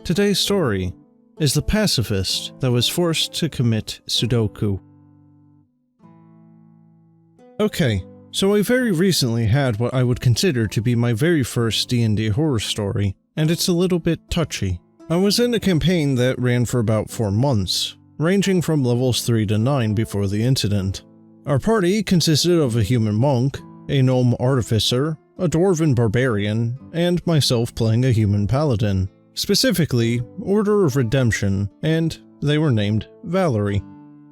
Today's story is the pacifist that was forced to commit Sudoku. Okay, so I very recently had what I would consider to be my very first D&D horror story, and it's a little bit touchy. I was in a campaign that ran for about 4 months, ranging from levels 3 to 9 before the incident. Our party consisted of a human monk, a gnome artificer, a dwarven barbarian, and myself playing a human paladin. Specifically, Order of Redemption, and they were named Valerie.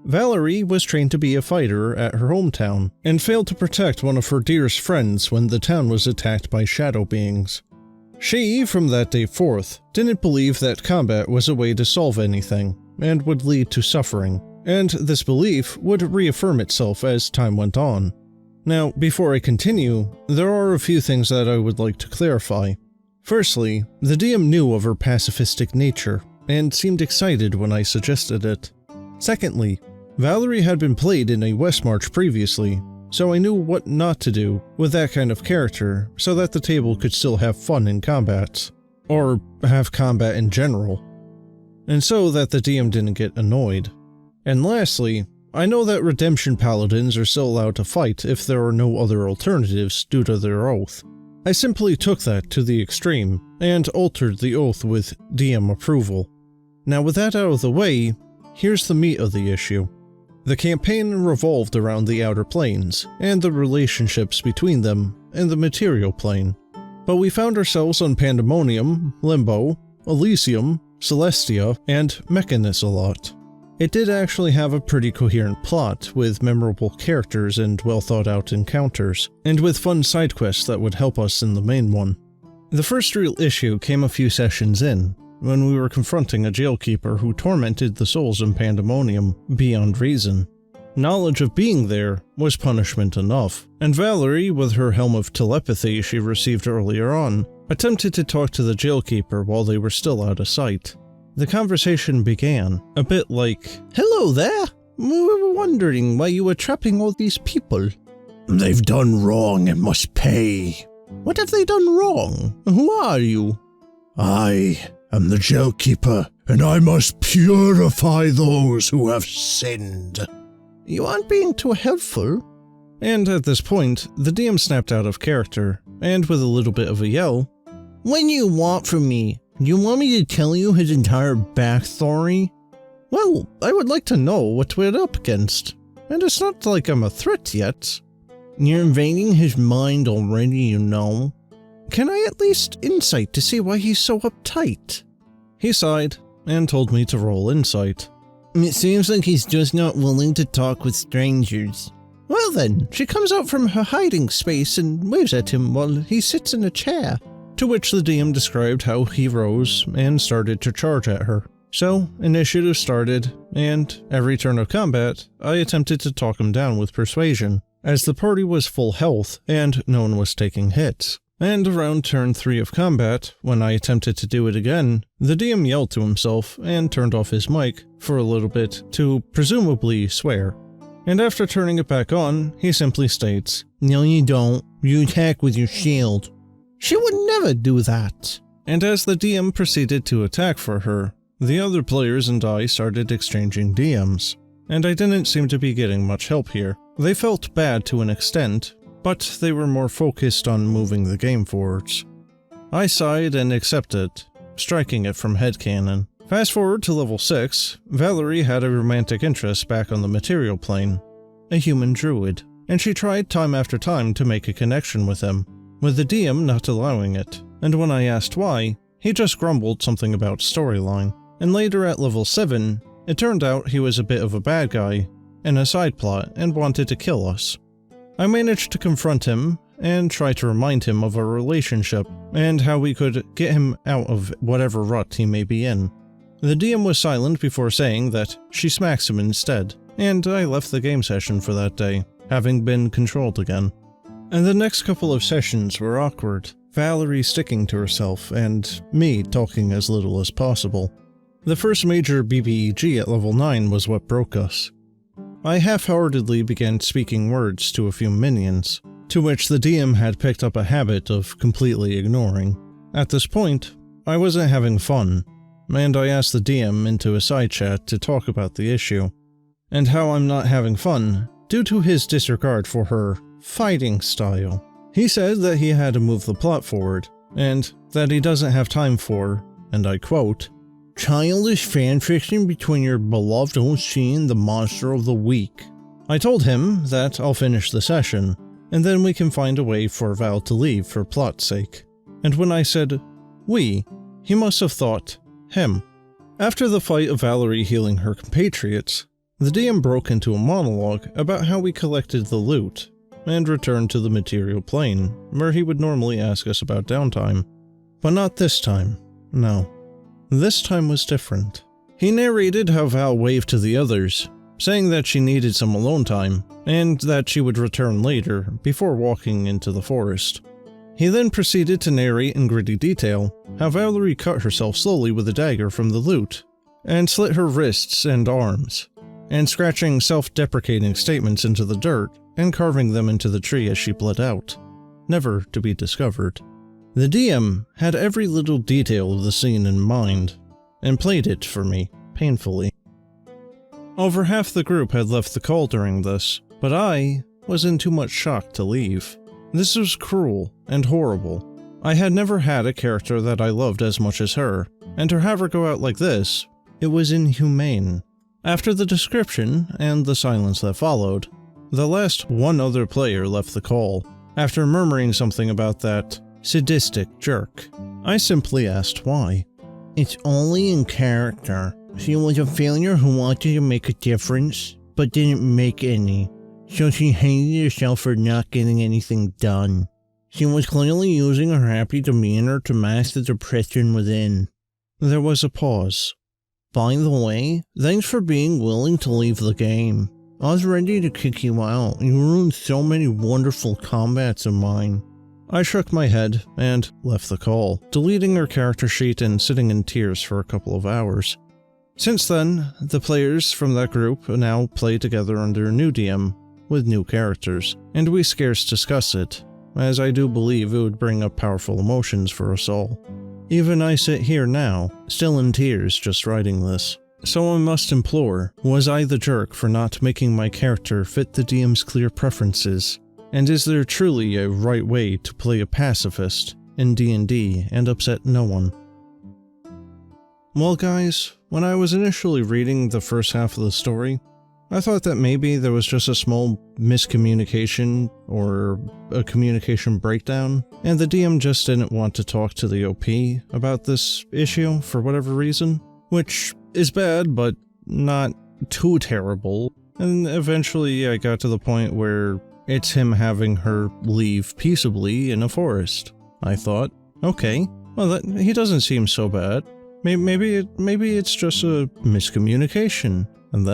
Valerie was trained to be a fighter at her hometown, and failed to protect one of her dearest friends when the town was attacked by shadow beings. She, from that day forth, didn't believe that combat was a way to solve anything, and would lead to suffering, and this belief would reaffirm itself as time went on. Now, before I continue, there are a few things that I would like to clarify. Firstly, the DM knew of her pacifistic nature, and seemed excited when I suggested it. Secondly, Valerie had been played in a Westmarch previously, so I knew what not to do with that kind of character so that the table could still have fun in combats, or have combat in general, and so that the DM didn't get annoyed. And lastly, I know that Redemption Paladins are still allowed to fight if there are no other alternatives due to their oath. I simply took that to the extreme, and altered the oath with DM approval. Now with that out of the way, here's the meat of the issue. The campaign revolved around the Outer Planes, and the relationships between them and the Material Plane. But we found ourselves on Pandemonium, Limbo, Elysium, Celestia, and Mechanus a lot. It did actually have a pretty coherent plot, with memorable characters and well-thought-out encounters, and with fun side quests that would help us in the main one. The first real issue came a few sessions in, when we were confronting a jailkeeper who tormented the souls in Pandemonium beyond reason. Knowledge of being there was punishment enough, and Valerie, with her helm of telepathy she received earlier on, attempted to talk to the jailkeeper while they were still out of sight. The conversation began, a bit like, "Hello there! We were wondering why you were trapping all these people." "They've done wrong and must pay." "What have they done wrong? Who are you?" "I am the jailkeeper, and I must purify those who have sinned." "You aren't being too helpful." And at this point, the DM snapped out of character, and with a little bit of a yell, "What do you want from me? You want me to tell you his entire backstory?" "Well, I would like to know what we're up against, and it's not like I'm a threat yet." "You're invading his mind already, you know." "Can I at least insight to see why he's so uptight?" He sighed, and told me to roll insight. "It seems like he's just not willing to talk with strangers." "Well then, she comes out from her hiding space and waves at him while he sits in a chair." To which the DM described how he rose and started to charge at her. So, initiative started, and every turn of combat, I attempted to talk him down with persuasion, as the party was full health and no one was taking hits. And around turn 3 of combat, when I attempted to do it again, the DM yelled to himself and turned off his mic for a little bit to presumably swear. And after turning it back on, he simply states, "No you don't, you attack with your shield." "She would never do that." And as the DM proceeded to attack for her, the other players and I started exchanging DMs, and I didn't seem to be getting much help here. They felt bad to an extent, but they were more focused on moving the game forwards. I sighed and accepted, striking it from headcanon. Fast forward to level 6, Valerie had a romantic interest back on the Material Plane, a human druid, and she tried time after time to make a connection with him, with the DM not allowing it, and when I asked why, he just grumbled something about storyline. And later at level 7, it turned out he was a bit of a bad guy, in a side plot, and wanted to kill us. I managed to confront him, and try to remind him of our relationship, and how we could get him out of whatever rut he may be in. The DM was silent before saying that she smacks him instead, and I left the game session for that day, having been controlled again. And the next couple of sessions were awkward, Valerie sticking to herself, and me talking as little as possible. The first major BBEG at level 9 was what broke us. I half-heartedly began speaking words to a few minions, to which the DM had picked up a habit of completely ignoring. At this point, I wasn't having fun, and I asked the DM into a side chat to talk about the issue, and how I'm not having fun due to his disregard for her fighting style. He said that he had to move the plot forward, and that he doesn't have time for, and I quote, childish fanfiction between your beloved OC and the monster of the week. I told him that I'll finish the session, and then we can find a way for Val to leave for plot's sake. And when I said we, he must have thought him. After the fight of Valerie healing her compatriots, the DM broke into a monologue about how we collected the loot, and returned to the material plane, where he would normally ask us about downtime. But not this time, no. This time was different. He narrated how Val waved to the others, saying that she needed some alone time, and that she would return later, before walking into the forest. He then proceeded to narrate in gritty detail how Valerie cut herself slowly with a dagger from the loot, and slit her wrists and arms, and scratching self-deprecating statements into the dirt, and carving them into the tree as she bled out, never to be discovered. The DM had every little detail of the scene in mind, and played it for me, painfully. Over half the group had left the call during this, but I was in too much shock to leave. This was cruel and horrible. I had never had a character that I loved as much as her, and to have her go out like this, it was inhumane. After the description and the silence that followed, the last one other player left the call, after murmuring something about that sadistic jerk. I simply asked why. It's only in character. She was a failure who wanted to make a difference, but didn't make any. So she hated herself for not getting anything done. She was clearly using her happy demeanor to mask the depression within. There was a pause. By the way, thanks for being willing to leave the game. I was ready to kick you out. You ruined so many wonderful combats of mine. I shook my head and left the call, deleting her character sheet and sitting in tears for a couple of hours. Since then, the players from that group now play together under a new DM, with new characters, and we scarce discuss it, as I do believe it would bring up powerful emotions for us all. Even I sit here now, still in tears just writing this. So I must implore, was I the jerk for not making my character fit the DM's clear preferences? And is there truly a right way to play a pacifist in D&D and upset no one? Well guys, when I was initially reading the first half of the story, I thought that maybe there was just a small miscommunication or a communication breakdown, and the DM just didn't want to talk to the OP about this issue for whatever reason, which is bad, but not too terrible. And eventually I got to the point where it's him having her leave peaceably in a forest. I thought, okay, well he doesn't seem so bad. Maybe it's just a miscommunication. And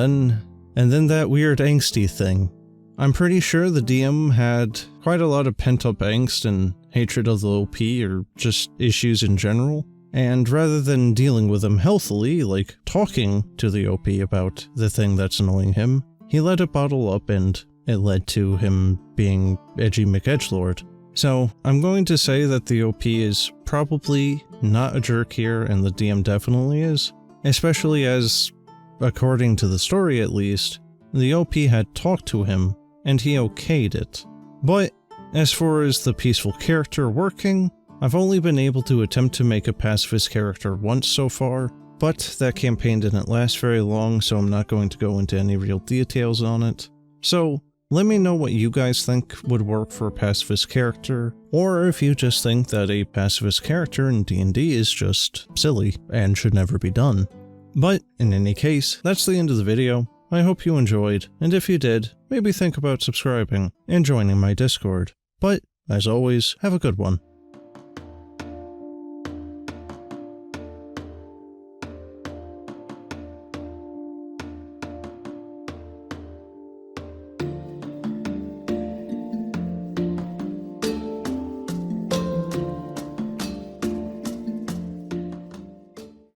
then that weird angsty thing. I'm pretty sure the DM had quite a lot of pent-up angst and hatred of the OP or just issues in general. And rather than dealing with them healthily, like talking to the OP about the thing that's annoying him, he let it bottle up and it led to him being edgy McEdgelord. So I'm going to say that the OP is probably not a jerk here, and the DM definitely is, especially as, according to the story at least, the OP had talked to him and he okayed it. But as far as the peaceful character working, I've only been able to attempt to make a pacifist character once so far, but that campaign didn't last very long, so I'm not going to go into any real details on it. So let me know what you guys think would work for a pacifist character, or if you just think that a pacifist character in D&D is just silly and should never be done. But in any case, that's the end of the video. I hope you enjoyed, and if you did, maybe think about subscribing and joining my Discord. But, as always, have a good one.